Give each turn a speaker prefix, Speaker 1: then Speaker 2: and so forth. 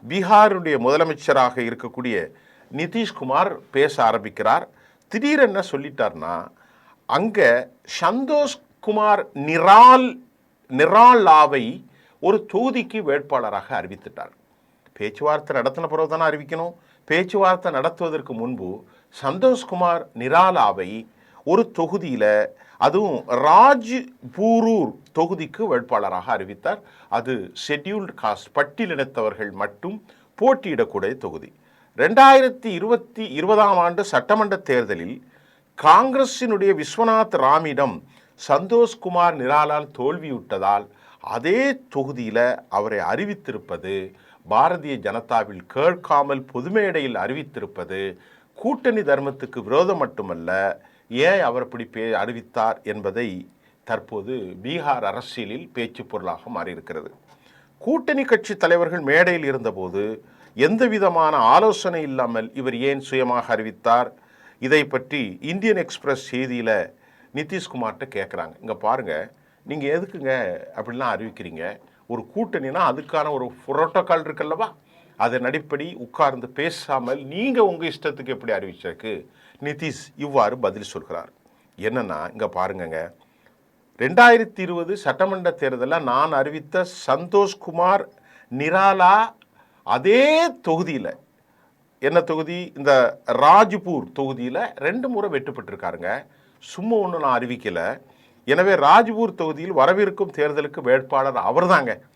Speaker 1: பீகாருடைய முதலமைச்சராக இருக்கக்கூடிய நிதிஷ்குமார் பேச ஆரம்பிக்கிறார். திடீரென்ன சொல்லிட்டார்னா, அங்கே சந்தோஷ்குமார் நிராலாவை ஒரு தொகுதிக்கு வேட்பாளராக அறிவித்துட்டார். பேச்சுவார்த்தை நடத்தின பிறகு தானே அறிவிக்கணும். பேச்சுவார்த்தை நடத்துவதற்கு முன்பு சந்தோஷ்குமார் நிராலாவை ஒரு தொகுதியில், அதுவும் ராஜ்பூரூர் தொகுதிக்கு வேட்பாளராக அறிவித்தார். அது ஷெட்யூல்டு காஸ்ட், பட்டியலினத்தவர்கள் மட்டும் போட்டியிடக்கூடிய தொகுதி. 2020 சட்டமன்ற தேர்தலில் காங்கிரசினுடைய விஸ்வநாத் ராமிடம் சந்தோஷ்குமார் நிராலால் தோல்வியுற்றதால் அதே தொகுதியில் அவரை அறிவித்திருப்பது, பாரதிய ஜனதாவில் கேட்காமல் பொதுமேடையில் அறிவித்திருப்பது கூட்டணி தர்மத்துக்கு விரோதம் மட்டுமல்ல, ஏன் அவர் இப்படி அறிவித்தார் என்பதை தற்போது பீகார் அரசியலில் பேச்சு பொருளாக மாறியிருக்கிறது. கூட்டணி கட்சி தலைவர்கள் மேடையில் இருந்தபோது எந்த விதமான ஆலோசனை இல்லாமல் இவர் ஏன் சுயமாக அறிவித்தார்? இதை பற்றி இந்தியன் எக்ஸ்பிரஸ் செய்தியில் நிதிஷ்குமார்கிட்ட கேட்குறாங்க. இங்கே பாருங்கள், நீங்கள் எதுக்குங்க அப்படிலாம் அறிவிக்கிறீங்க? ஒரு கூட்டணினா அதுக்கான ஒரு புரோட்டோக்கால் இருக்குல்லவா, அதன் அடிப்படை உட்கார்ந்து பேசாமல் நீங்கள் உங்கள் இஷ்டத்துக்கு எப்படி அறிவிச்சிருக்கு? நிதிஷ் இவ்வாறு பதில் சொல்கிறார். என்னன்னா, இங்கே பாருங்கங்க, 2020 சட்டமன்ற தேர்தலில் நான் அறிவித்த சந்தோஷ்குமார் நிராலா அதே தொகுதியில், என்ன தொகுதி, இந்த ராஜ்பூர் தொகுதியில் 2 முறை வெற்றி பெற்றிருக்காருங்க. சும்மா ஒன்று நான் அறிவிக்கலை. எனவே ராஜ்பூர் தொகுதியில் வரவிருக்கும் தேர்தலுக்கு வேட்பாளர் அவர் தாங்க.